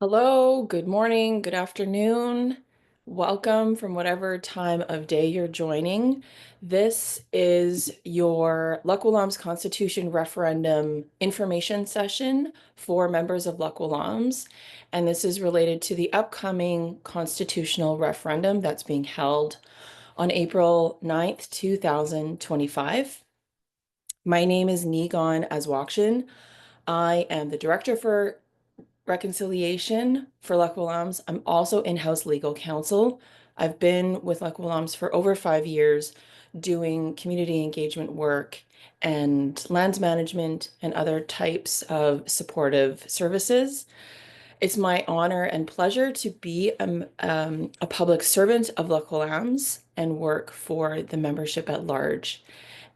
Hello, good morning, good afternoon. Welcome from whatever time of day you're joining. This is your Lax Kw'alaams Constitution referendum information session for members of Lax Kw'alaams. And this is related to the upcoming constitutional referendum that's being held on April 9th, 2025. My name is Ayaawx. I am the director for reconciliation for Lax Kw'alaams. I'm also in-house legal counsel. I've been with Lax Kw'alaams for over 5 years doing community engagement work and lands management and other types of supportive services. It's my honor and pleasure to be a public servant of Lax Kw'alaams and work for the membership at large.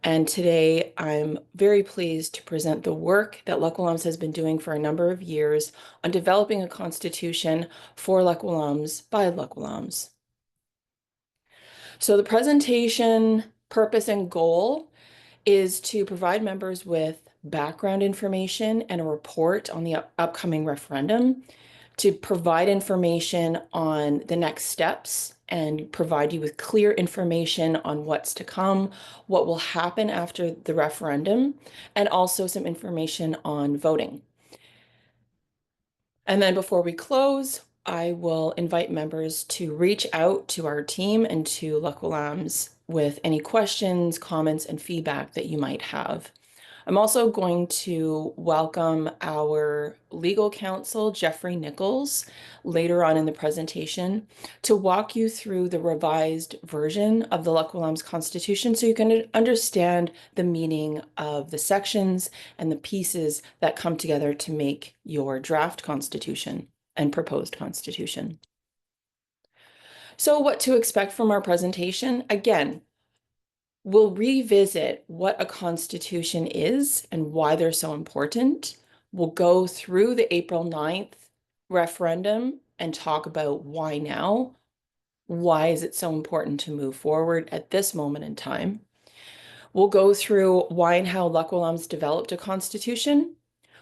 And today I'm very pleased to present the work that Lax Kw'alaams has been doing for a number of years on developing a constitution for Lax Kw'alaams by Lax Kw'alaams. So the presentation purpose and goal is to provide members with background information and a report on the upcoming referendum, to provide information on the next steps and provide you with clear information on what's to come, what will happen after the referendum, and also some information on voting. And then before we close, I will invite members to reach out to our team and to Lax Kw'alaams with any questions, comments, and feedback that you might have. I'm also going to welcome our legal counsel, Jeffrey Nichols, later on in the presentation to walk you through the revised version of the Lax Kw'alaams Constitution so you can understand the meaning of the sections and the pieces that come together to make your draft constitution and proposed constitution. So what to expect from our presentation? Again, we'll revisit what a constitution is and why they're so important. We'll go through the April 9th referendum and talk about why now. Why is it so important to move forward at this moment in time? We'll go through why and how Lax Kw'alaams developed a constitution.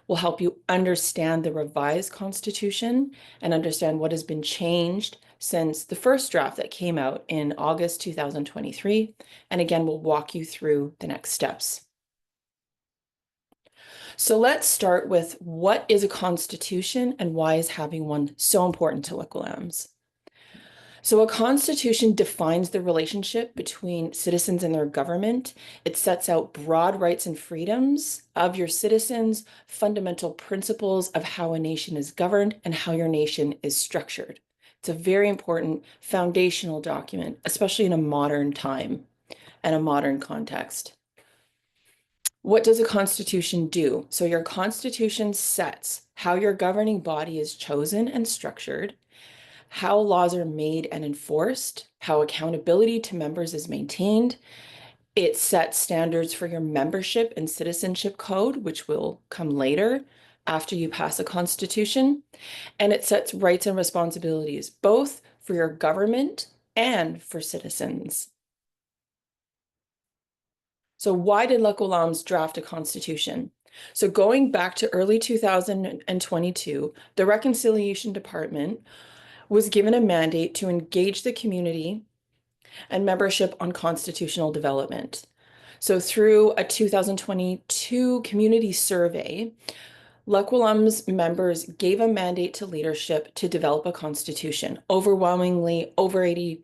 We'll help you understand the revised constitution and understand what has been changed since the first draft that came out in August 2023. And again, we'll walk you through the next steps. So let's start with what is a constitution and why is having one so important to Lax Kw'alaams? So a constitution defines the relationship between citizens and their government. It sets out broad rights and freedoms of your citizens, fundamental principles of how a nation is governed and how your nation is structured. It's a very important foundational document, especially in a modern time and a modern context. What does a constitution do? So your constitution sets how your governing body is chosen and structured, how laws are made and enforced, how accountability to members is maintained. It sets standards for your membership and citizenship code, which will come later after you pass a constitution. And it sets rights and responsibilities, both for your government and for citizens. So why did Lax Kw'alaams draft a constitution? So going back to early 2022, the Reconciliation Department was given a mandate to engage the community and membership on constitutional development. So through a 2022 community survey, Lax Kw'alaams members gave a mandate to leadership to develop a constitution. Overwhelmingly, over 80%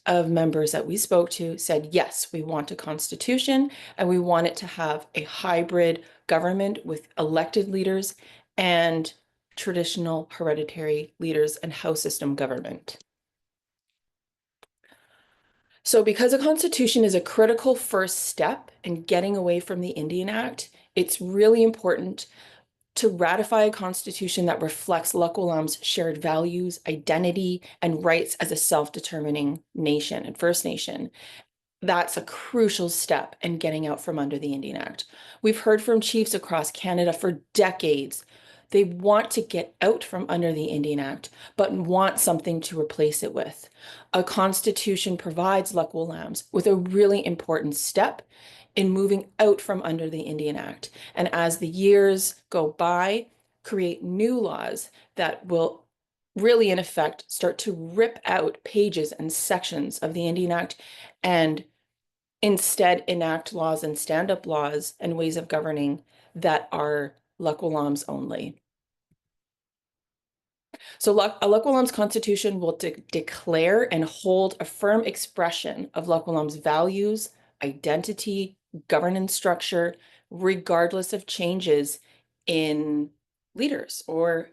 of members that we spoke to said, yes, we want a constitution and we want it to have a hybrid government with elected leaders and traditional hereditary leaders and house system government. So because a constitution is a critical first step in getting away from the Indian Act, it's really important to ratify a constitution that reflects Lax Kw'alaams' shared values, identity, and rights as a self-determining nation and First Nation. That's a crucial step in getting out from under the Indian Act. We've heard from chiefs across Canada for decades. They want to get out from under the Indian Act, but want something to replace it with. A constitution provides Lax Kw'alaams with a really important step in moving out from under the Indian Act. And as the years go by, create new laws that will really, in effect, start to rip out pages and sections of the Indian Act and instead enact laws and stand-up laws and ways of governing that are Lax Kw'alaams only. So Lax Kw'alaams Constitution will declare and hold a firm expression of Lax Kw'alaams values, identity, governance structure, regardless of changes in leaders or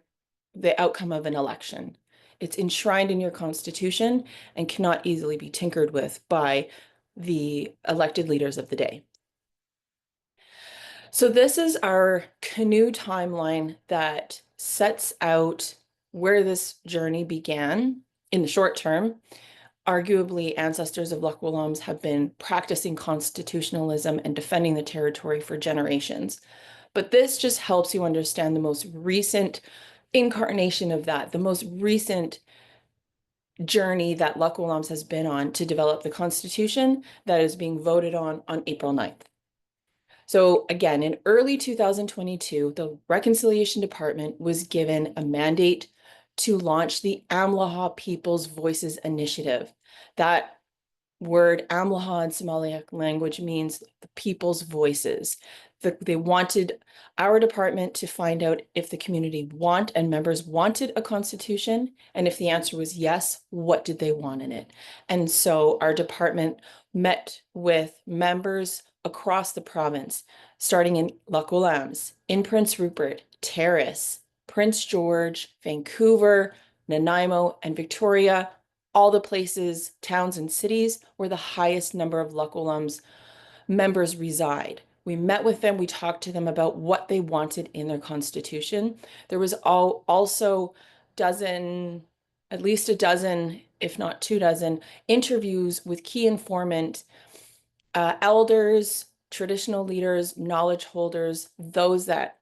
the outcome of an election. It's enshrined in your constitution and cannot easily be tinkered with by the elected leaders of the day. So this is our canoe timeline that sets out where this journey began in the short term. Arguably, ancestors of Lax Kw'alaams have been practicing constitutionalism and defending the territory for generations. But this just helps you understand the most recent incarnation of that, the most recent journey that Lax Kw'alaams has been on to develop the Constitution that is being voted on April 9th. So again, in early 2022, the Reconciliation Department was given a mandate to launch the Amlaha People's Voices Initiative. That word Amlaha in Somali language means the people's voices. They wanted our department to find out if the community and members wanted a constitution, and if the answer was yes, what did they want in it? And so our department met with members across the province, starting in Lax Kw'alaams, in Prince Rupert, Terrace, Prince George, Vancouver, Nanaimo, and Victoria, all the places, towns, and cities where the highest number of Lax Kw'alaams members reside. We met with them, we talked to them about what they wanted in their constitution. There was also at least a dozen, if not 24, interviews with key informant elders, traditional leaders, knowledge holders, those that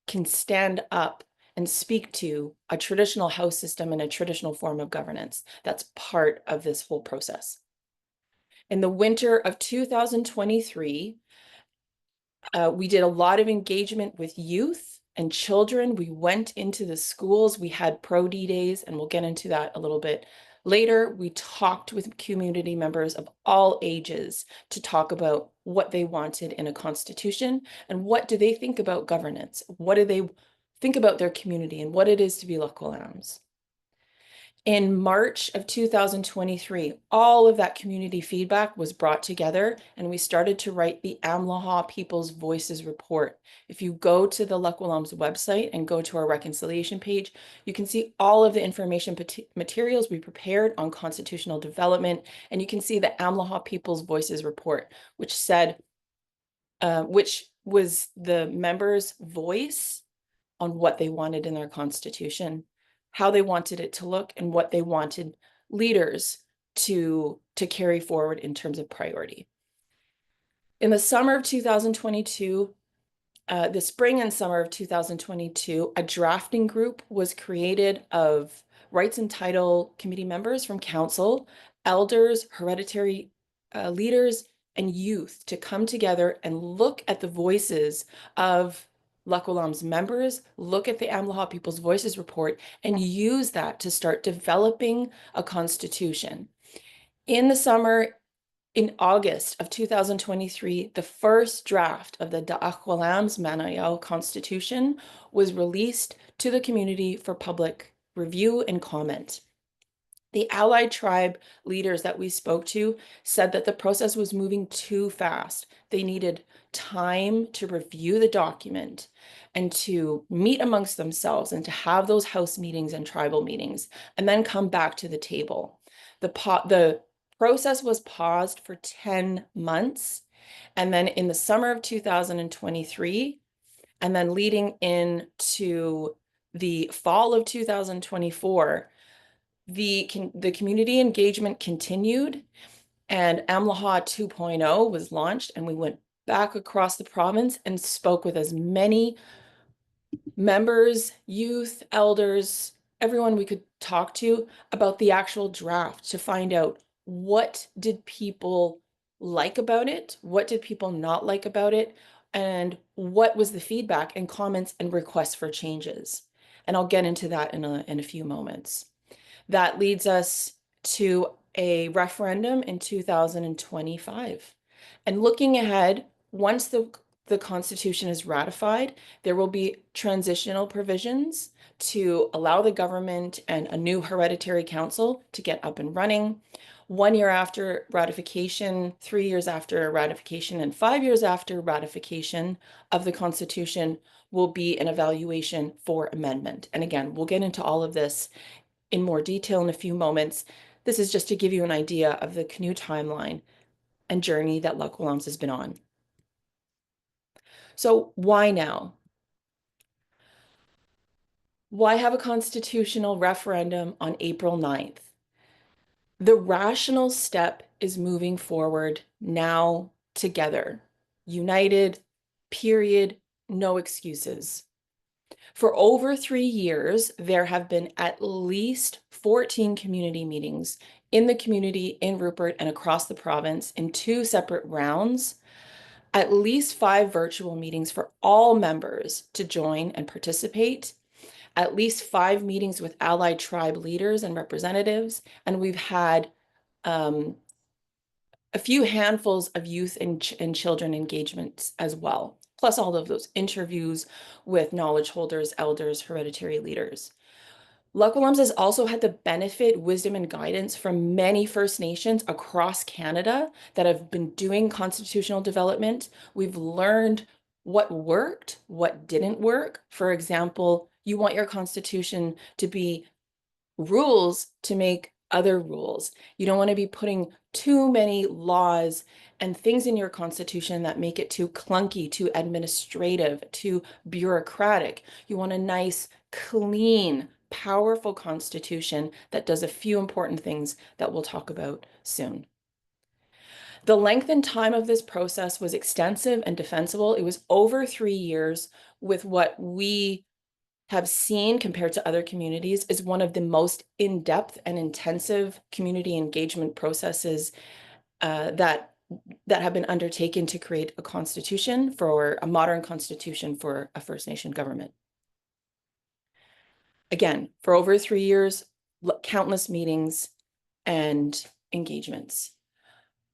can stand up and speak to a traditional house system and a traditional form of governance. That's part of this whole process. In the winter of 2023, we did a lot of engagement with youth and children. We went into the schools. We had Pro-D days, and we'll get into that a little bit later. We talked with community members of all ages to talk about what they wanted in a constitution and what do they think about governance. What do they think about their community and what it is to be Lax Kw'alaams. In March of 2023, all of that community feedback was brought together and we started to write the Amlaha People's Voices report. If you go to the Lax Kw'alaams website and go to our reconciliation page, you can see all of the information materials we prepared on constitutional development, and you can see the Amlaha People's Voices report, which was the members' voice on what they wanted in their constitution, how they wanted it to look, and what they wanted leaders to carry forward in terms of priority. In the summer of 2022, the spring and summer of 2022, a drafting group was created of Rights and Title Committee members from council, elders, hereditary leaders, and youth to come together and look at the voices of Lax Kw'alaams members, look at the Amlaha People's Voices report, and use that to start developing a constitution. In the summer, in August of 2023, the first draft of the Da'ax Kw'alaams Many-Ayaawx Constitution was released to the community for public review and comment. The allied tribe leaders that we spoke to said that the process was moving too fast. They needed time to review the document and to meet amongst themselves and to have those house meetings and tribal meetings and then come back to the table. The process was paused for 10 months. And then in the summer of 2023, and then leading into the fall of 2024, the community engagement continued and Amlaha 2.0 was launched, and we went back across the province and spoke with as many members, youth, elders, everyone we could talk to about the actual draft to find out what did people like about it, what did people not like about it, and what was the feedback and comments and requests for changes. And I'll get into that in a few moments. That leads us to a referendum in 2025. And looking ahead, once the Constitution is ratified, there will be transitional provisions to allow the government and a new hereditary council to get up and running. 1 year after ratification, 3 years after ratification, and 5 years after ratification of the Constitution will be an evaluation for amendment. And again, we'll get into all of this in more detail in a few moments. This is just to give you an idea of the canoe timeline and journey that Lax Kw'alaams has been on. So why now? Why have a constitutional referendum on April 9th? The rational step is moving forward now together, united, period, no excuses. For over 3 years, there have been at least 14 community meetings in the community in Rupert and across the province in 2 separate rounds, at least 5 virtual meetings for all members to join and participate, at least 5 meetings with allied tribe leaders and representatives, and we've had a few handfuls of youth and children engagements as well, plus all of those interviews with knowledge holders, elders, hereditary leaders. Lax Kw'alaams has also had the benefit, wisdom, and guidance from many First Nations across Canada that have been doing constitutional development. We've learned what worked, what didn't work. For example, you want your constitution to be rules to make other rules. You don't want to be putting too many laws and things in your constitution that make it too clunky, too administrative, too bureaucratic. You want a nice, clean, powerful constitution that does a few important things that we'll talk about soon. The length and time of this process was extensive and defensible. It was over 3 years with what we have seen compared to other communities is one of the most in-depth and intensive community engagement processes that have been undertaken to create a constitution for a modern constitution for a First Nation government. Again, for over 3 years, countless meetings and engagements.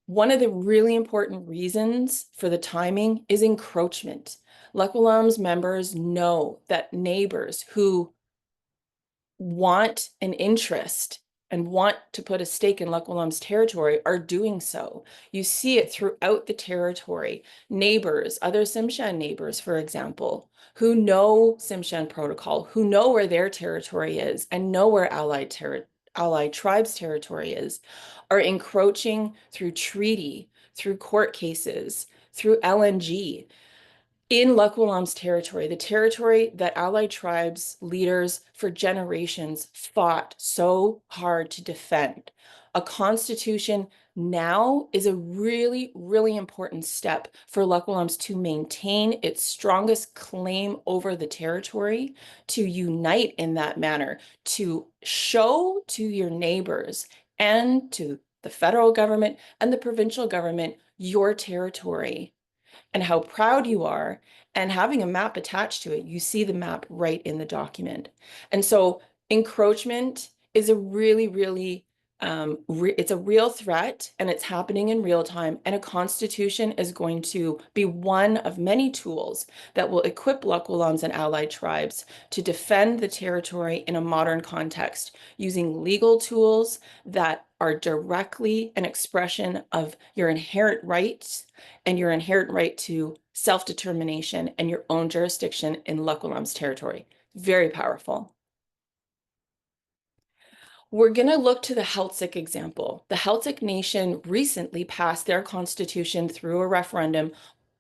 One of the really important reasons for the timing is encroachment. Lax Kw'alaams members know that neighbors who want an interest and want to put a stake in Lax Kw'alaams territory are doing so. You see it throughout the territory. Neighbors, other Tsimshian neighbors, for example, who know Tsimshian protocol, who know where their territory is and know where allied tribes' territory is, are encroaching through treaty, through court cases, through LNG in Lax Kw'alaams territory, the territory that allied tribes leaders for generations fought so hard to defend. A constitution now is a really, really important step for Lax Kw'alaams to maintain its strongest claim over the territory, to unite in that manner, to show to your neighbors and to the federal government and the provincial government your territory and how proud you are, and having a map attached to it. You see the map right in the document. And so encroachment is a really, really, it's a real threat, and it's happening in real time. And a constitution is going to be one of many tools that will equip Lax Kw'alaams and allied tribes to defend the territory in a modern context, using legal tools that are directly an expression of your inherent rights and your inherent right to self-determination and your own jurisdiction in Lax Kw'alaams territory. Very powerful. We're going to look to the Heiltsuk example. The Heiltsuk Nation recently passed their constitution through a referendum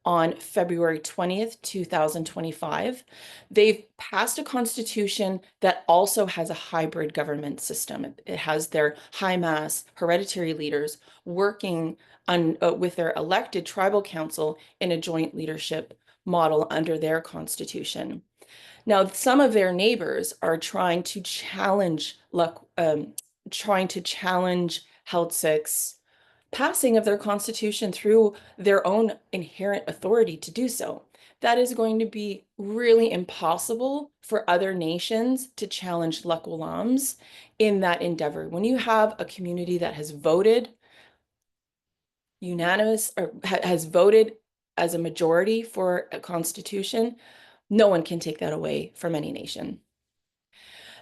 on February 20th, 2025. They've passed a constitution that also has a hybrid government system. It has their high mass hereditary leaders working on, with their elected tribal council in a joint leadership model under their constitution. Now, some of their neighbors are trying to challenge Heiltsuk's passing of their constitution through their own inherent authority to do so. that is going to be really impossible for other nations to challenge Lax Kw'alaams in that endeavor. When you have a community that has voted unanimous or has voted as a majority for a constitution, no one can take that away from any nation.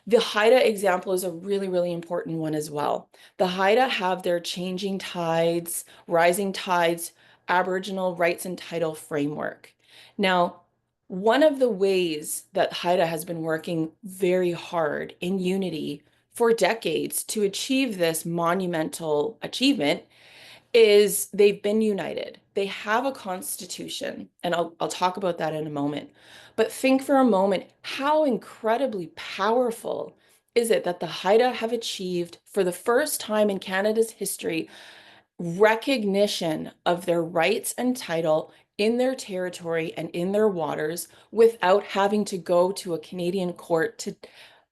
The Haida example is a really, really important one as well. The Haida have their changing tides, rising tides, Aboriginal rights and title framework. Now, one of the ways that Haida has been working very hard in unity for decades to achieve this monumental achievement is they've been united. They have a constitution, and I'll talk about that in a moment. But think for a moment, how incredibly powerful is it that the Haida have achieved, for the first time in Canada's history, recognition of their rights and title in their territory and in their waters without having to go to a Canadian court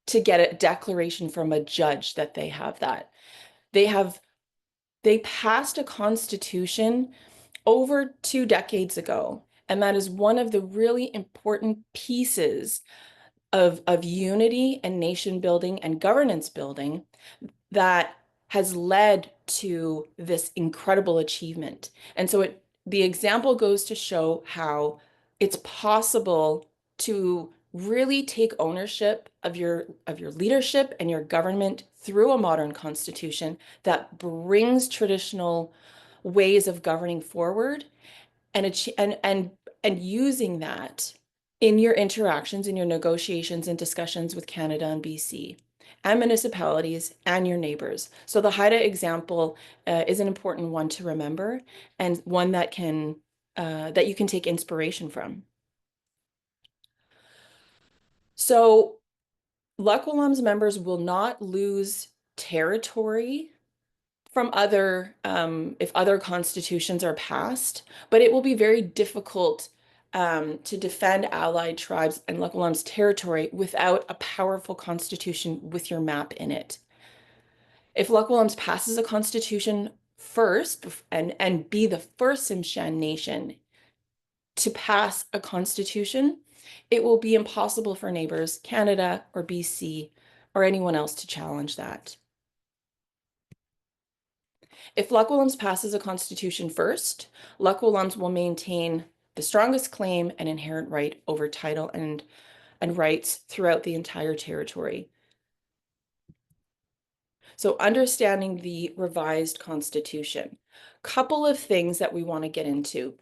to get a declaration from a judge that they have that. They passed a constitution over 2 decades ago, and that is one of the really important pieces of unity and nation building and governance building that has led to this incredible achievement. And so the example goes to show how it's possible to really take ownership of your leadership and your government through a modern constitution that brings traditional ways of governing forward and using that in your interactions, in your negotiations and discussions with Canada and BC and municipalities and your neighbors. So the Haida example is an important one to remember, and one that you can take inspiration from. So Lax Kw'alaams members will not lose territory from if other constitutions are passed, but it will be very difficult to defend allied tribes and Lax Kw'alaams territory without a powerful constitution with your map in it. If Lax Kw'alaams passes a constitution first and be the first Tsimshian nation to pass a constitution, it will be impossible for neighbors, Canada or BC or anyone else to challenge that. If Lax Kw'alaams passes a constitution first, Lax Kw'alaams will maintain the strongest claim and inherent right over title and rights throughout the entire territory. So understanding the revised constitution, couple of things that we want to get into.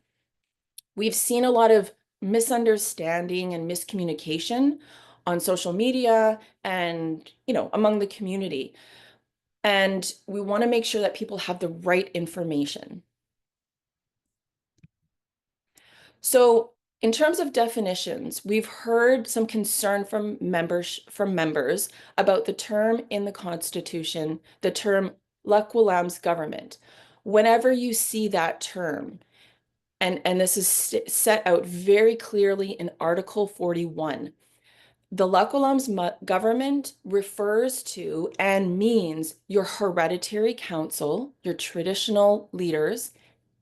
We've seen a lot of misunderstanding and miscommunication on social media and, among the community. And we want to make sure that people have the right information. So in terms of definitions, we've heard some concern from members about the term in the Constitution, the term Lax Kw'alaams government. Whenever you see that term, and this is set out very clearly in Article 41, the Lax Kw'alaams government refers to and means your hereditary council, your traditional leaders,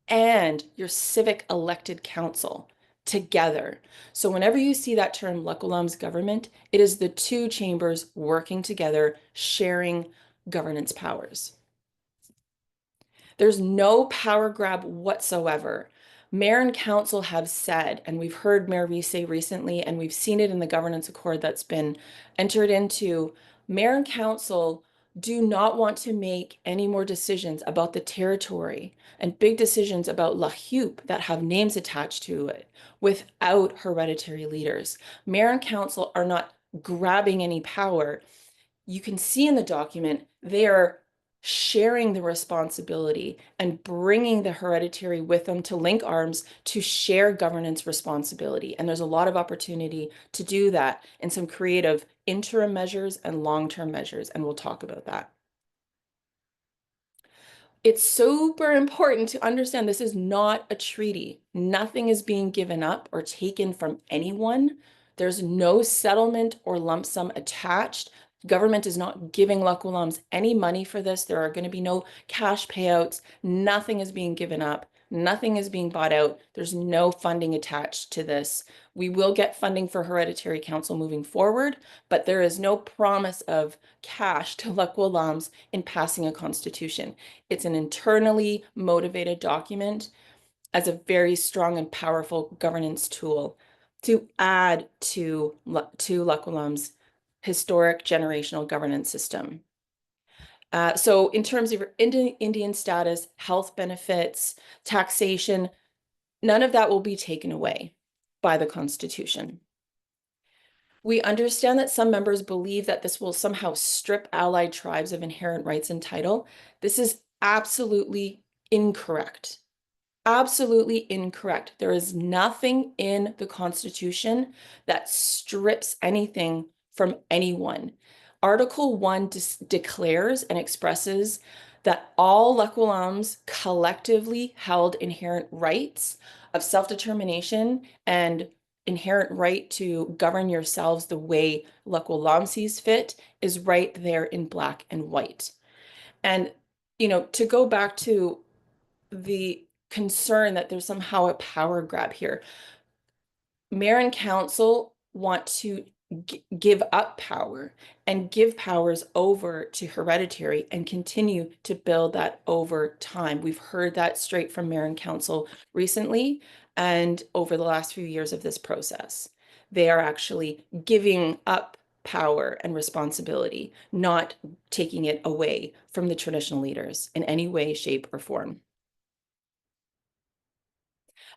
and your civic elected council together. So whenever you see that term Lax Kw'alaams government, it is the two chambers working together, sharing governance powers. There's no power grab whatsoever. Mayor and council have said, and we've heard Mayor Rees say recently, and we've seen it in the governance accord that's been entered into, Mayor and council do not want to make any more decisions about the territory and big decisions about La'Huup that have names attached to it without hereditary leaders. Mayor and council are not grabbing any power. You can see in the document, they are sharing the responsibility and bringing the hereditary with them to link arms to share governance responsibility. And there's a lot of opportunity to do that in some creative interim measures and long-term measures, and we'll talk about that. It's super important to understand this is not a treaty. Nothing is being given up or taken from anyone. There's no settlement or lump sum attached. Government is not giving Lax Kw'alaams any money for this. There are going to be no cash payouts. Nothing is being given up. Nothing is being bought out. There's no funding attached to this. We will get funding for Hereditary Council moving forward, but there is no promise of cash to Lax Kw'alaams in passing a constitution. It's an internally motivated document as a very strong and powerful governance tool to add to Lax Kw'alaams' historic generational governance system. So in terms of your Indian status, health benefits, taxation, none of that will be taken away by the Constitution. We understand that some members believe that this will somehow strip allied tribes of inherent rights and title. This is absolutely incorrect. Absolutely incorrect. There is nothing in the Constitution that strips anything from anyone. Article 1 declares and expresses that all Lax Kw'alaams collectively held inherent rights of self-determination and inherent right to govern yourselves the way Lax Kw'alaams sees fit is right there in black and white. And, to go back to the concern that there's somehow a power grab here. Mayor and council want to give up power and give powers over to hereditary and continue to build that over time. We've heard that straight from mayor and council recently and over the last few years of this process. They are actually giving up power and responsibility, not taking it away from the traditional leaders in any way, shape, or form.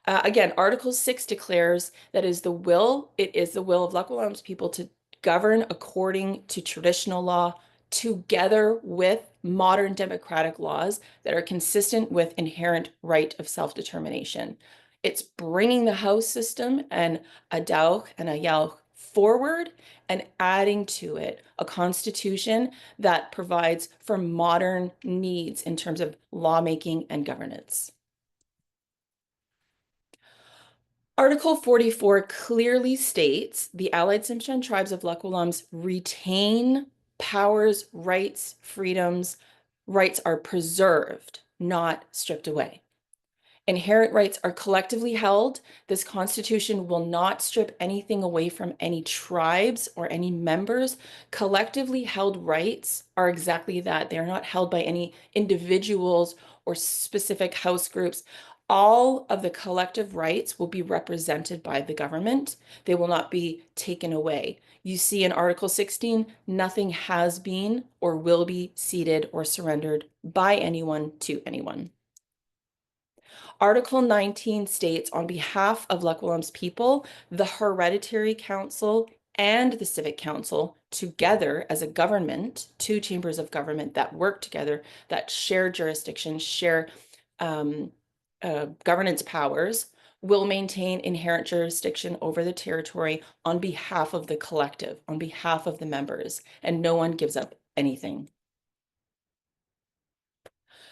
Again, Article 6 declares that it is the will of Lax Kw'alaams people to govern according to traditional law, together with modern democratic laws that are consistent with inherent right of self-determination. It's bringing the House system and a Da'ax and a Ayaawx forward and adding to it a constitution that provides for modern needs in terms of lawmaking and governance. Article 44 clearly states the Allied Tsimshian tribes of Lax Kw'alaams retain powers, rights, freedoms. Rights are preserved, not stripped away. Inherent rights are collectively held. This constitution will not strip anything away from any tribes or any members. Collectively held rights are exactly that. They are not held by any individuals or specific house groups. All of the collective rights will be represented by the government. They will not be taken away. You see in Article 16, nothing has been or will be ceded or surrendered by anyone to anyone. Article 19 states, on behalf of Lax Kw'alaams people, the Hereditary Council and the Civic Council, together as a government, two chambers of government that work together, that share jurisdiction, share governance powers, will maintain inherent jurisdiction over the territory on behalf of the collective, on behalf of the members, and no one gives up anything.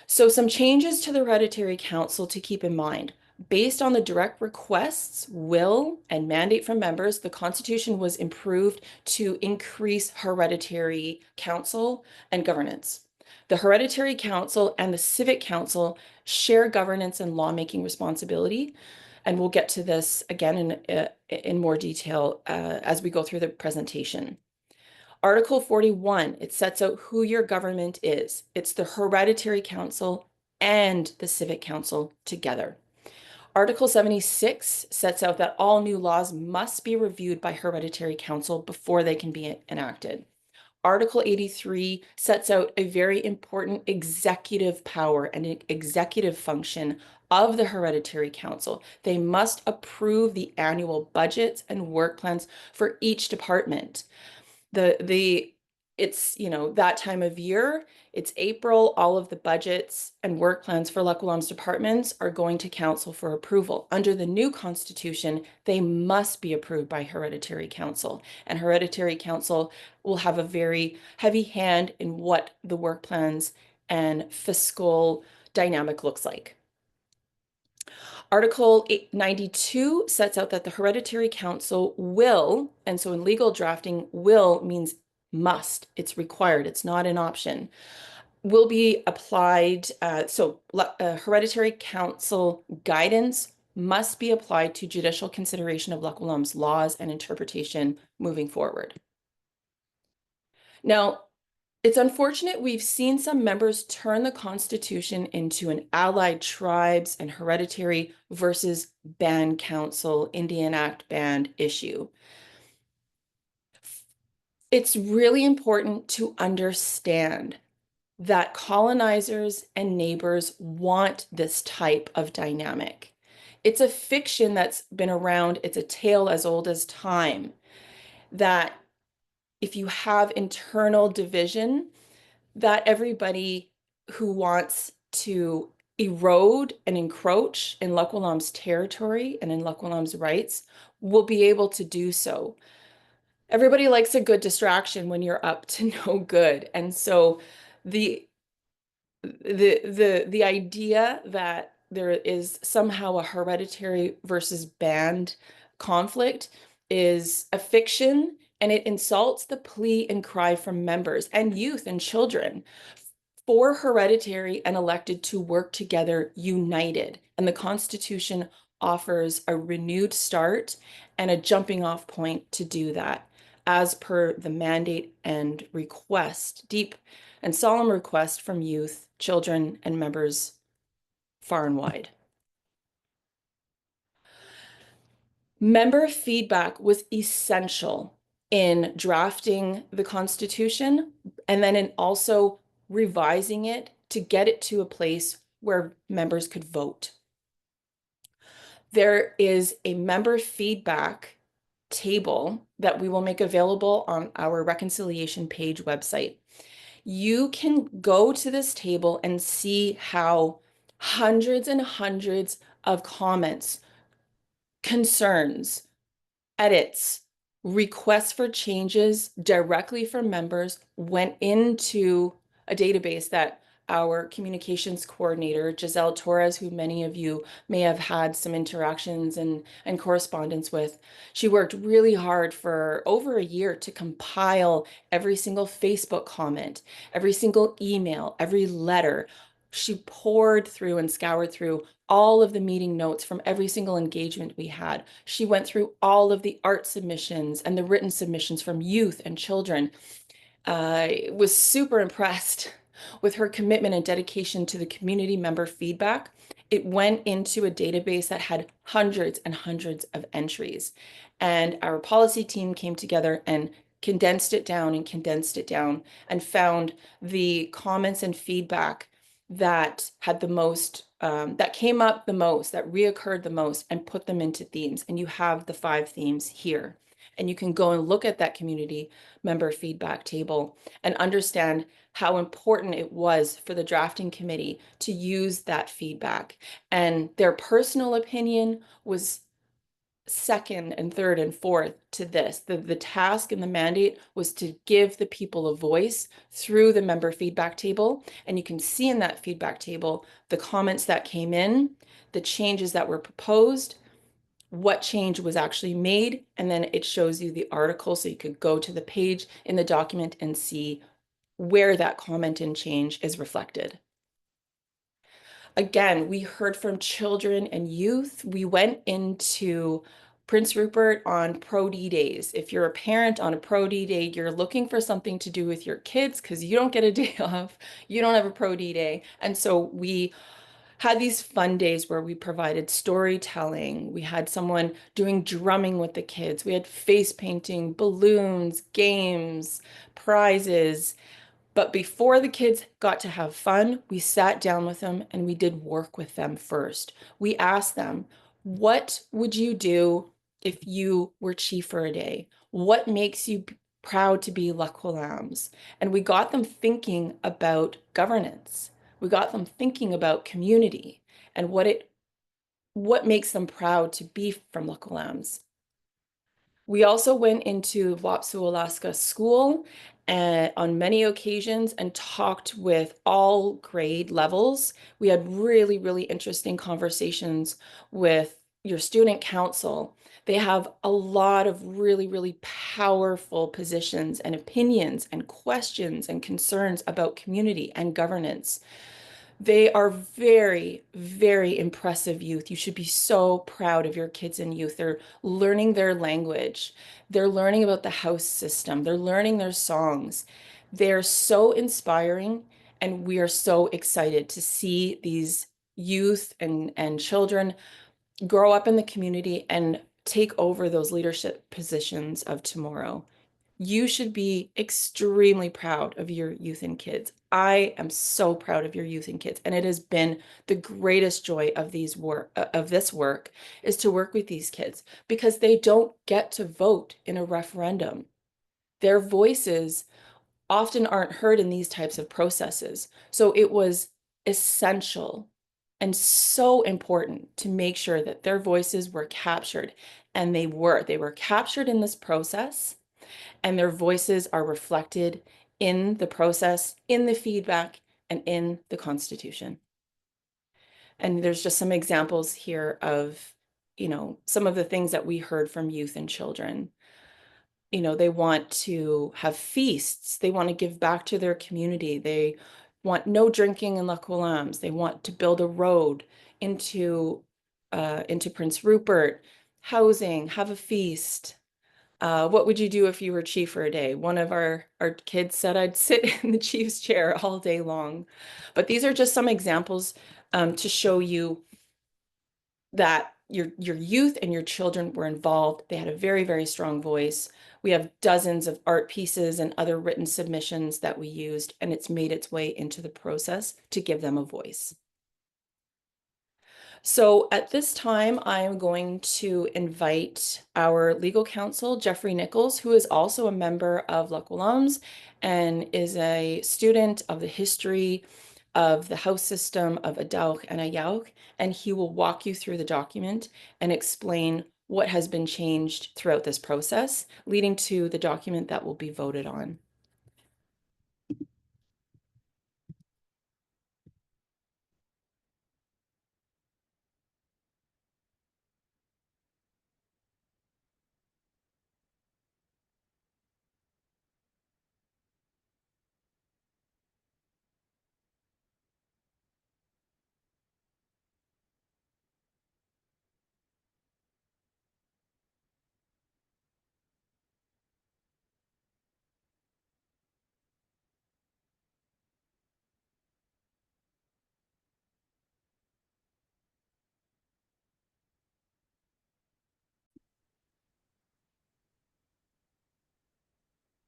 So some changes to the Hereditary Council to keep in mind. Based on the direct requests, will, and mandate from members, the Constitution was improved to increase Hereditary Council and governance. The Hereditary Council and the Civic Council share governance and lawmaking responsibility, and we'll get to this again in more detail as we go through the presentation. Article 41, it sets out who your government is. It's the Hereditary Council and the Civic Council together. Article 76 sets out that all new laws must be reviewed by Hereditary Council before they can be enacted. Article 83 sets out a very important executive power and an executive function of the Hereditary Council. They must approve the annual budgets and work plans for each department. It's that time of year, it's April, all of the budgets and work plans for Lax Kw'alaams departments are going to council for approval. Under the new constitution, they must be approved by Hereditary Council, and Hereditary Council will have a very heavy hand in what the work plans and fiscal dynamic looks like. Article 92 sets out that the Hereditary Council will, and so in legal drafting, will means must. It's required. It's not an option. will be applied. Hereditary council guidance must be applied to judicial consideration of Lax Kw'alaams laws and interpretation moving forward. Now, it's unfortunate we've seen some members turn the Constitution into an allied tribes and hereditary versus band council Indian Act band issue. It's really important to understand that colonizers and neighbors want this type of dynamic. It's a fiction that's been around, it's a tale as old as time, that if you have internal division, that everybody who wants to erode and encroach in Lax Kw'alaams territory and in Lax Kw'alaams rights will be able to do so. Everybody likes a good distraction when you're up to no good. And so the idea that there is somehow a hereditary versus band conflict is a fiction, and it insults the plea and cry from members and youth and children for hereditary and elected to work together united. And the Constitution offers a renewed start and a jumping off point to do that, as per the mandate and request, deep and solemn request from youth, children, and members far and wide. Member feedback was essential in drafting the Constitution and then in also revising it to get it to a place where members could vote. There is a member feedback table that we will make available on our reconciliation page website. You can go to this table and see how hundreds and hundreds of comments, concerns, edits, requests for changes directly from members went into a database that our communications coordinator, Giselle Torres, who many of you may have had some interactions and correspondence with, she worked really hard for over a year to compile every single Facebook comment, every single email, every letter. She poured through and scoured through all of the meeting notes from every single engagement we had. She went through all of the art submissions and the written submissions from youth and children. I was super impressed with her commitment and dedication to the community member feedback. It went into a database that had hundreds and hundreds of entries. And our policy team came together and condensed it down and found the comments and feedback that had the most, that came up the most, that reoccurred the most, and put them into themes. And you have the 5 themes here. And you can go and look at that community member feedback table and understand how important it was for the drafting committee to use that feedback. And their personal opinion was second and third and fourth to this. The task and the mandate was to give the people a voice through the member feedback table. And you can see in that feedback table the comments that came in, the changes that were proposed, what change was actually made, and then it shows you the article, so you could go to the page in the document and see where that comment and change is reflected. Again, we heard from children and youth. We went into Prince Rupert on Pro D days. If you're a parent on a Pro D day, you're looking for something to do with your kids because you don't get a day off. You don't have a Pro D day. And so we had these fun days where we provided storytelling. We had someone doing drumming with the kids. We had face painting, balloons, games, prizes. But before the kids got to have fun, we sat down with them and we did work with them first. We asked them, what would you do if you were chief for a day? What makes you proud to be Lax Kw'alaams? And we got them thinking about governance. We got them thinking about community and what makes them proud to be from Lax Kw'alaams. We also went into Wapsu, Alaska school on many occasions and talked with all grade levels. We had really, really interesting conversations with your student council They have a lot of really, really powerful positions and opinions and questions and concerns about community and governance. They are very, very impressive youth. You should be so proud of your kids and youth. They're learning their language. They're learning about the house system. They're learning their songs. They're so inspiring, and we are so excited to see these youth and children grow up in the community and take over those leadership positions of tomorrow. You should be extremely proud of your youth and kids. I am so proud of your youth and kids, and it has been the greatest joy of this work is to work with these kids because they don't get to vote in a referendum. Their voices often aren't heard in these types of processes. So it was essential and so important to make sure that their voices were captured, and they were. They were captured in this process, and their voices are reflected in the process, in the feedback, and in the Constitution. And there's just some examples here of, some of the things that we heard from youth and children. They want to have feasts. They want to give back to their community. They want no drinking in Lax Kw'alaams. They want to build a road into Prince Rupert, housing, have a feast. What would you do if you were chief for a day? One of our kids said I'd sit in the chief's chair all day long. But these are just some examples to show you that your youth and your children were involved. They had a very, very strong voice. We have dozens of art pieces and other written submissions that we used, and it's made its way into the process to give them a voice. So at this time, I am going to invite our legal counsel, Jeffrey Nichols, who is also a member of Lax Kw'alaams and is a student of the history of the house system of Da'ax Kw'alaams, and he will walk you through the document and explain what has been changed throughout this process, leading to the document that will be voted on.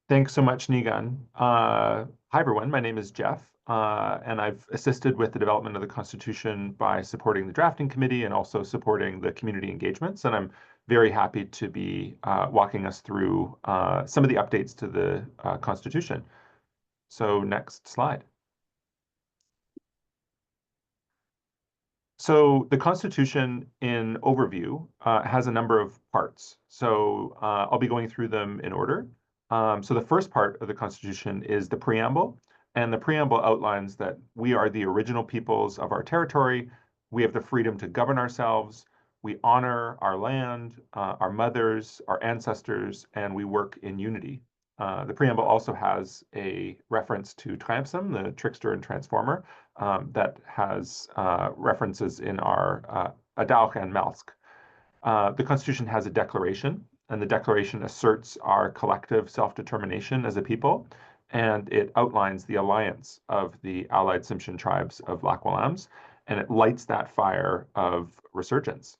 Thanks so much, Nigan. Hi, everyone. My name is Jeff, and I've assisted with the development of the Constitution by supporting the drafting committee and also supporting the community engagements. And I'm very happy to be walking us through some of the updates to the Constitution. So next slide. So the Constitution, in overview, has a number of parts. So I'll be going through them in order. So the first part of the Constitution is the preamble, and the preamble outlines that we are the original peoples of our territory. We have the freedom to govern ourselves. We honor our land, our mothers, our ancestors, and we work in unity. The preamble also has a reference to Tramsum, the trickster and transformer, that has references in our Adaug and Malsk. The Constitution has a declaration, and the declaration asserts our collective self-determination as a people, and it outlines the alliance of the allied Tsimshian tribes of Lax Kw'alaams, and it lights that fire of resurgence.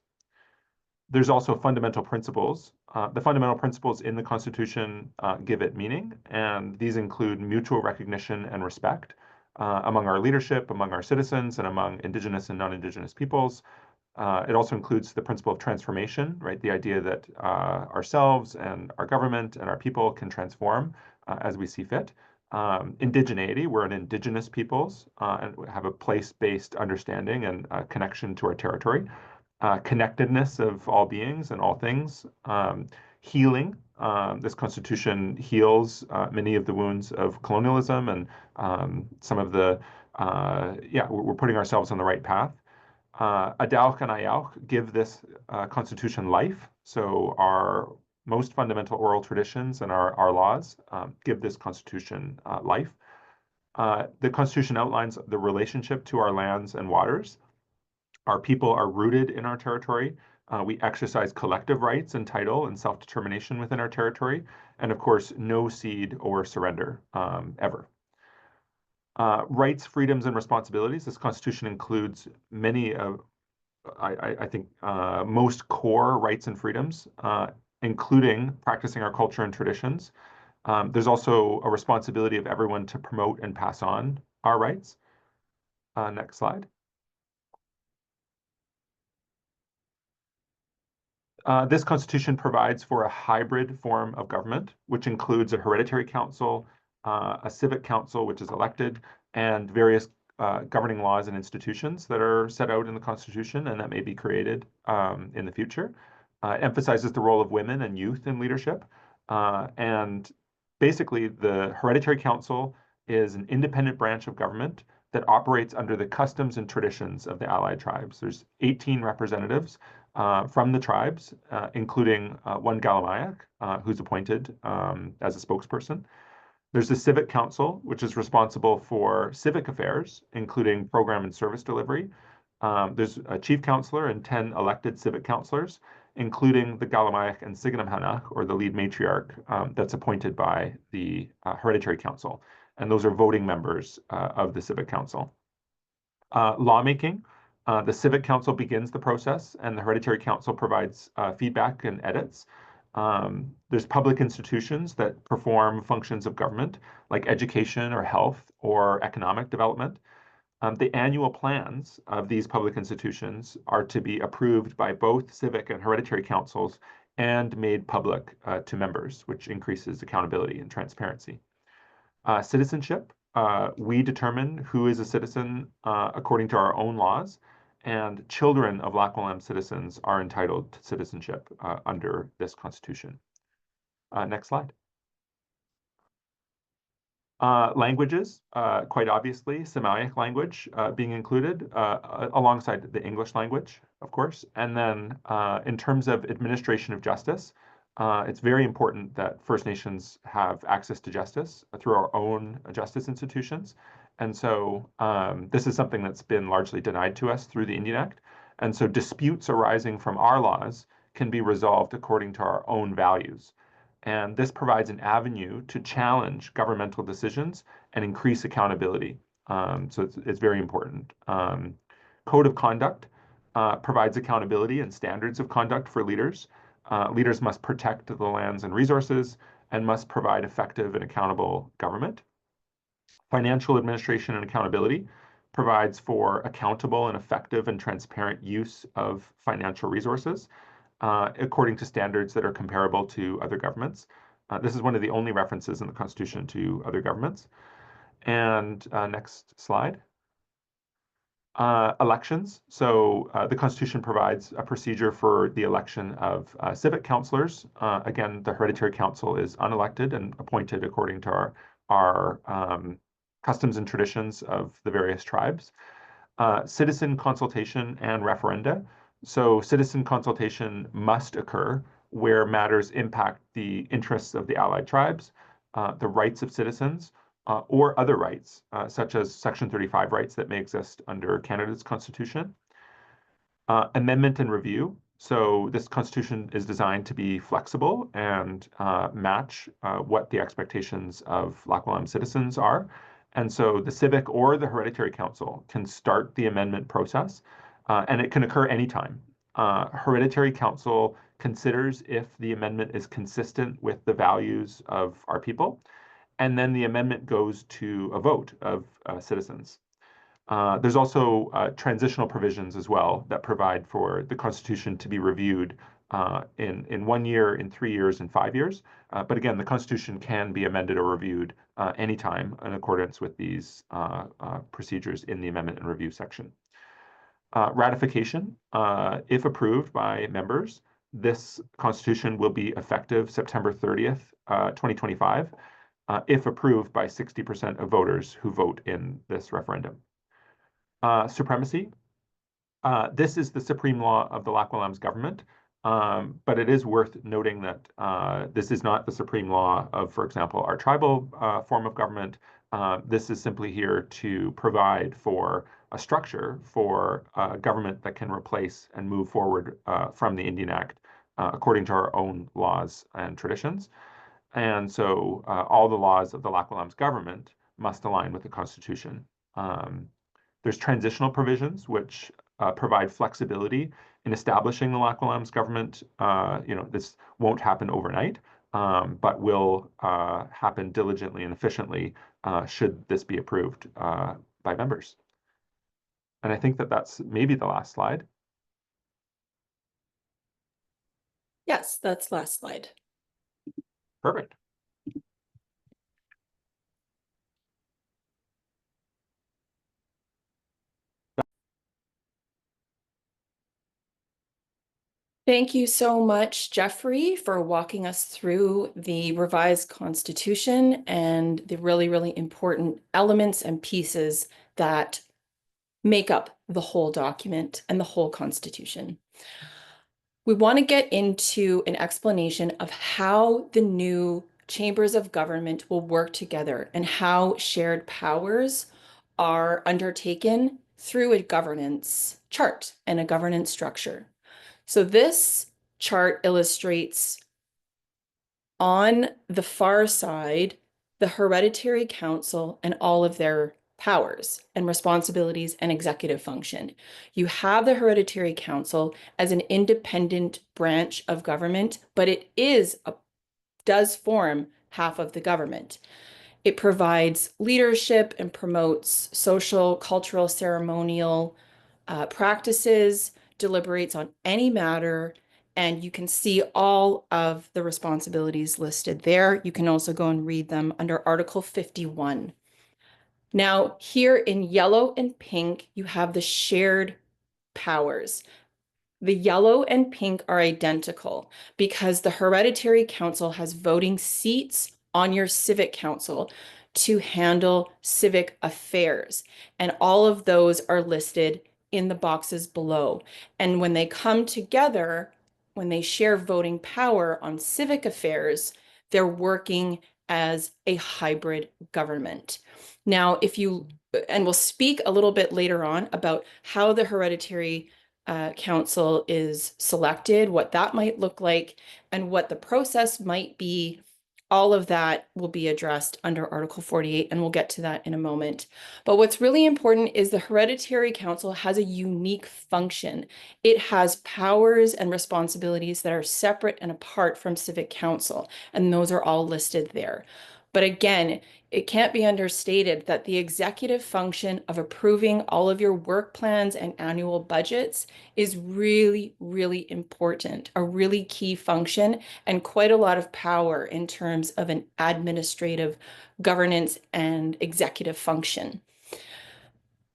There's also fundamental principles. The fundamental principles in the Constitution give it meaning, and these include mutual recognition and respect among our leadership, among our citizens, and among Indigenous and non-Indigenous peoples. It also includes the principle of transformation, right? The idea that ourselves and our government and our people can transform as we see fit. Indigeneity, we're an Indigenous peoples and have a place-based understanding and connection to our territory. Connectedness of all beings and all things. Healing. This Constitution heals many of the wounds of colonialism and some of the, we're putting ourselves on the right path. Da'ax Kw'alaams give this Constitution life. So our most fundamental oral traditions and our laws give this Constitution life. The Constitution outlines the relationship to our lands and waters. Our people are rooted in our territory. We exercise collective rights and title and self-determination within our territory. And of course, no cede or surrender ever. Rights, freedoms, and responsibilities. This Constitution includes many of, I think, most core rights and freedoms, including practicing our culture and traditions. There's also a responsibility of everyone to promote and pass on our rights. Next slide. This Constitution provides for a hybrid form of government, which includes a hereditary council, a civic council, which is elected, and various governing laws and institutions that are set out in the Constitution and that may be created in the future. It emphasizes the role of women and youth in leadership. And basically, the hereditary council is an independent branch of government that operates under the customs and traditions of the allied tribes. There's 18 representatives from the tribes, including one Kw'alaams, who's appointed as a spokesperson. There's the Civic Council, which is responsible for civic affairs, including program and service delivery. There's a chief counselor and 10 elected civic counselors, including the Kw'alaams and Siganamhanach, or the lead matriarch, that's appointed by the hereditary council. And those are voting members of the Civic Council. Lawmaking. The Civic Council begins the process, and the Hereditary Council provides feedback and edits. There's public institutions that perform functions of government, like education or health or economic development. The annual plans of these public institutions are to be approved by both civic and hereditary councils and made public to members, which increases accountability and transparency. Citizenship. We determine who is a citizen according to our own laws, and children of Lax Kw'alaams citizens are entitled to citizenship under this Constitution. Next slide. Languages, quite obviously, Semitic language being included alongside the English language, of course. And then in terms of administration of justice, it's very important that First Nations have access to justice through our own justice institutions. And so this is something that's been largely denied to us through the Indian Act. And so disputes arising from our laws can be resolved according to our own values. And this provides an avenue to challenge governmental decisions and increase accountability. So it's very important. Code of conduct provides accountability and standards of conduct for leaders. Leaders must protect the lands and resources and must provide effective and accountable government. Financial administration and accountability provides for accountable and effective and transparent use of financial resources according to standards that are comparable to other governments. This is one of the only references in the Constitution to other governments. And next slide. Elections. So the Constitution provides a procedure for the election of civic councilors. Again, the hereditary council is unelected and appointed according to our customs and traditions of the various tribes. Citizen consultation and referenda. So citizen consultation must occur where matters impact the interests of the allied tribes, the rights of citizens, or other rights, such as Section 35 rights that may exist under Canada's Constitution. Amendment and review. So this Constitution is designed to be flexible and match what the expectations of Lax Kw'alaams citizens are. And so the civic or the hereditary council can start the amendment process, and it can occur anytime. Hereditary council considers if the amendment is consistent with the values of our people, and then the amendment goes to a vote of citizens. There's also transitional provisions as well that provide for the Constitution to be reviewed in 1 year, in 3 years, and 5 years. But again, the Constitution can be amended or reviewed anytime in accordance with these procedures in the amendment and review section. Ratification, if approved by members, this Constitution will be effective September 30th, 2025, if approved by 60% of voters who vote in this referendum. Supremacy. This is the supreme law of the Lax Kw'alaams government, but it is worth noting that this is not the supreme law of, for example, our tribal form of government. This is simply here to provide for a structure for a government that can replace and move forward from the Indian Act according to our own laws and traditions. And so all the laws of the Lax Kw'alaams government must align with the Constitution. There's transitional provisions which provide flexibility in establishing the Lax Kw'alaams government. This won't happen overnight, but will happen diligently and efficiently should this be approved by members. And I think that that's maybe the last slide. Yes, that's last slide. Perfect. Thank you so much, Jeffrey, for walking us through the revised Constitution and the really, really important elements and pieces that make up the whole document and the whole Constitution. We want to get into an explanation of how the new chambers of government will work together and how shared powers are undertaken through a governance chart and a governance structure. So this chart illustrates on the far side, the hereditary council and all of their powers and responsibilities and executive function. You have the hereditary council as an independent branch of government, but it does form half of the government. It provides leadership and promotes social, cultural, ceremonial practices, deliberates on any matter, and you can see all of the responsibilities listed there. You can also go and read them under Article 51. Now, here in yellow and pink, you have the shared powers. The yellow and pink are identical because the hereditary council has voting seats on your civic council to handle civic affairs. And all of those are listed in the boxes below. And when they come together, when they share voting power on civic affairs, they're working as a hybrid government. Now, and we'll speak a little bit later on about how the hereditary council is selected, what that might look like, and what the process might be. All of that will be addressed under Article 48, and we'll get to that in a moment. But what's really important is the hereditary council has a unique function. It has powers and responsibilities that are separate and apart from civic council, and those are all listed there. But again, it can't be understated that the executive function of approving all of your work plans and annual budgets is really, really important, a really key function, and quite a lot of power in terms of an administrative governance and executive function.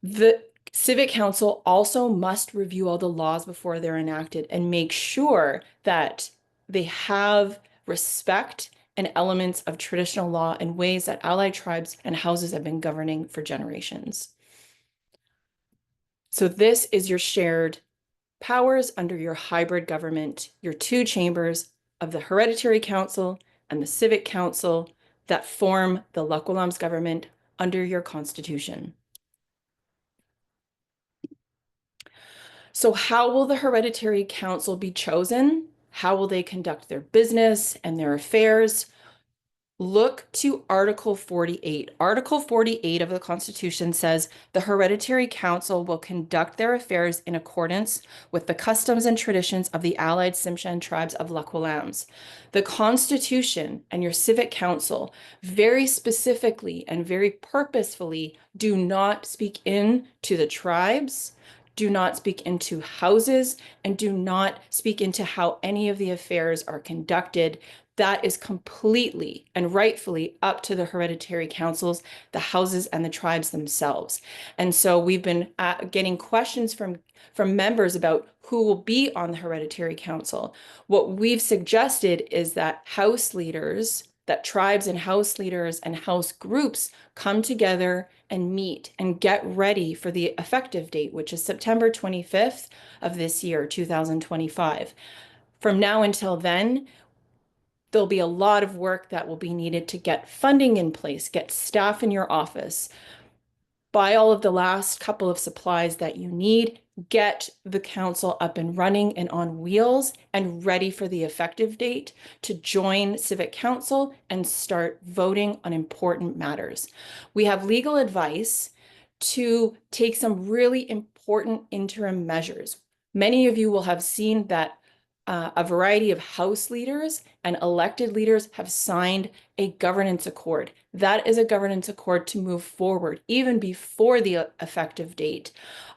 The Civic Council also must review all the laws before they're enacted and make sure that they have respect and elements of traditional law in ways that allied tribes and houses have been governing for generations. So this is your shared powers under your hybrid government, your two chambers of the hereditary council and the civic council that form the Lax Kw'alaams government under your constitution. So how will the hereditary council be chosen? How will they conduct their business and their affairs? Look to Article 48. Article 48 of the Constitution says the hereditary council will conduct their affairs in accordance with the customs and traditions of the allied Tsimshian tribes of Lax Kw'alaams. The Constitution and your civic council very specifically and very purposefully do not speak into the tribes, do not speak into houses, and do not speak into how any of the affairs are conducted. That is completely and rightfully up to the hereditary councils, the houses, and the tribes themselves. And so we've been getting questions from members about who will be on the hereditary council. What we've suggested is that house leaders that tribes and house leaders and house groups come together and meet and get ready for the effective date, which is September 25th of this year, 2025. From now until then, there'll be a lot of work that will be needed to get funding in place, get staff in your office, buy all of the last couple of supplies that you need, get the council up and running and on wheels and ready for the effective date to join Civic Council and start voting on important matters. We have legal advice to take some really important interim measures. Many of you will have seen that a variety of House leaders and elected leaders have signed a governance accord. That is a governance accord to move forward, even before the effective date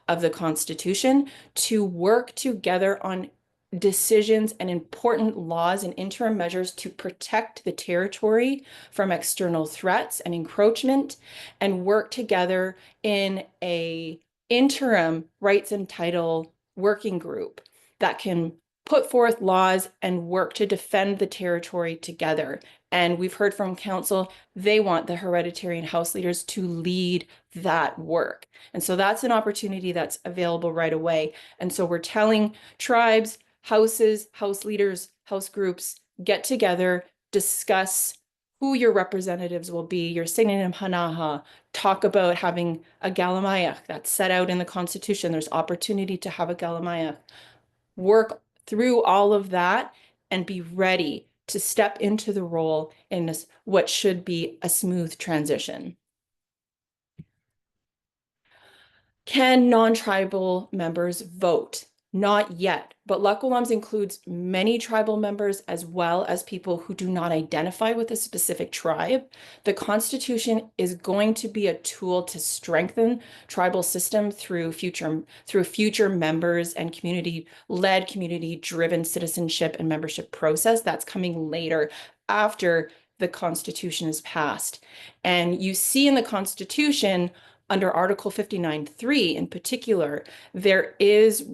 of the Constitution, to work together on decisions and important laws and interim measures to protect the territory from external threats and encroachment, and work together in a interim rights and title working group that can put forth laws and work to defend the territory together. And we've heard from council, they want the hereditary and house leaders to lead that work. And so that's an opportunity that's available right away. And so we're telling tribes, houses, house leaders, house groups, get together, discuss who your representatives will be, your Signinam Hanaha, talk about having a Galamayach that's set out in the Constitution. There's opportunity to have a Galamayach. Work through all of that and be ready to step into the role in this, what should be a smooth transition. Can non-tribal members vote? Not yet, but Lax Kw'alaams includes many tribal members as well as people who do not identify with a specific tribe. The Constitution is going to be a tool to strengthen tribal system through future members and community-led, community-driven citizenship and membership process. That's coming later after the Constitution is passed. And you see in the Constitution, under Article 59.3 in particular, there is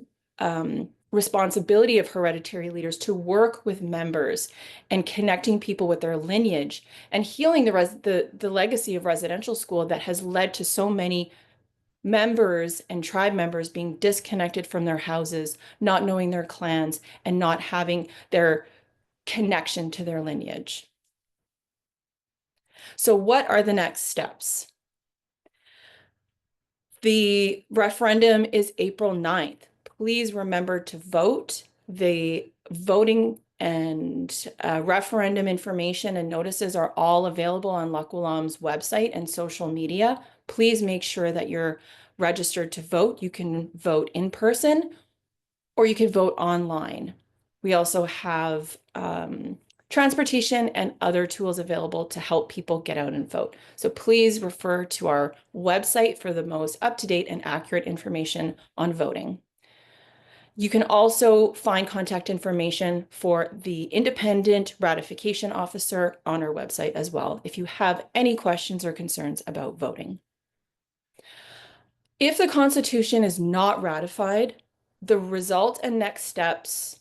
responsibility of hereditary leaders to work with members and connecting people with their lineage and healing the legacy of residential school that has led to so many members and tribe members being disconnected from their houses, not knowing their clans, and not having their connection to their lineage. So what are the next steps? The referendum is April 9th. Please remember to vote. The voting and referendum information and notices are all available on Lax Kw'alaams website and social media. Please make sure that you're registered to vote. You can vote in person or you can vote online. We also have transportation and other tools available to help people get out and vote. So please refer to our website for the most up-to-date and accurate information on voting. You can also find contact information for the independent ratification officer on our website as well, if you have any questions or concerns about voting. If the Constitution is not ratified, the result and next steps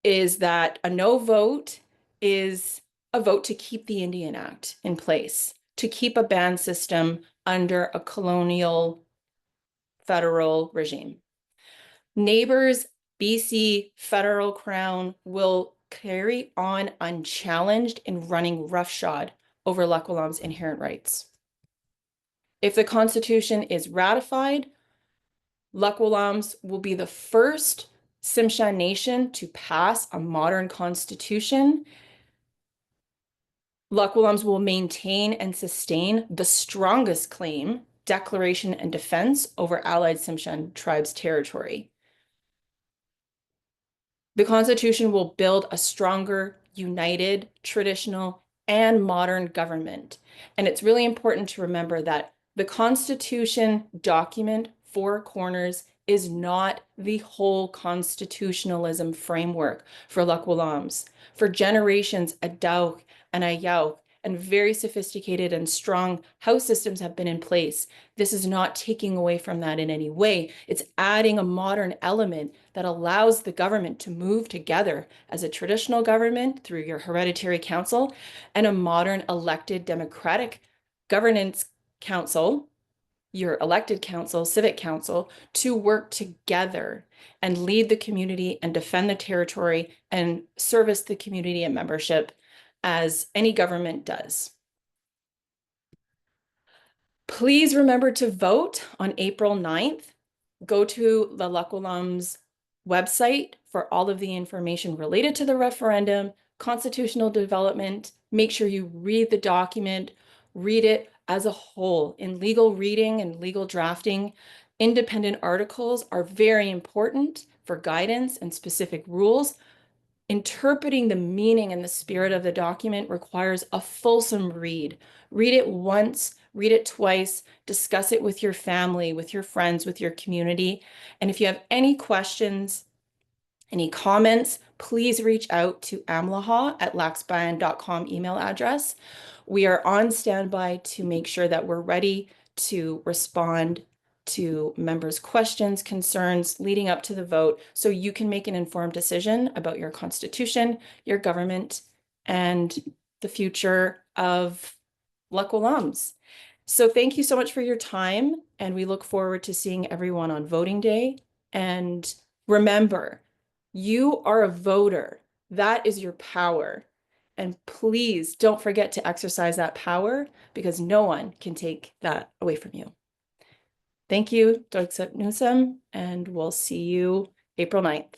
is that a no vote is a vote to keep the Indian Act in place, to keep a ban system under a colonial federal regime. Neighbors, BC, federal crown will carry on unchallenged in running roughshod over Lax Kw'alaams' inherent rights. If the Constitution is ratified, Lax Kw'alaams will be the first Tsimshian nation to pass a modern constitution. Lax Kw'alaams will maintain and sustain the strongest claim, declaration, and defense over allied Tsimshian tribes' territory. The Constitution will build a stronger, united, traditional, and modern government. And it's really important to remember that the Constitution document, Four Corners, is not the whole constitutionalism framework for Lax Kw'alaams. For generations, Da'ax and Ayaawx and very sophisticated and strong House systems have been in place. This is not taking away from that in any way. It's adding a modern element that allows the government to move together as a traditional government through your hereditary council and a modern elected democratic governance council, your elected council, civic council, to work together and lead the community and defend the territory and service the community and membership as any government does. Please remember to vote on April 9th. Go to the Lax Kw'alaams website for all of the information related to the referendum, constitutional development. Make sure you read the document, read it as a whole. In legal reading and legal drafting, independent articles are very important for guidance and specific rules. Interpreting the meaning and the spirit of the document requires a fulsome read. Read it once, read it twice, discuss it with your family, with your friends, with your community. And if you have any questions, any comments, please reach out to amlaha@laxban.com email address. We are on standby to make sure that we're ready to respond to members' questions, concerns leading up to the vote, so you can make an informed decision about your constitution, your government, and the future of Lax Kw'alaams. So thank you so much for your time, and we look forward to seeing everyone on voting day. And remember, you are a voter. That is your power. And please don't forget to exercise that power, because no one can take that away from you. Thank you, Da'ax Kw'alaams, and we'll see you April 9th.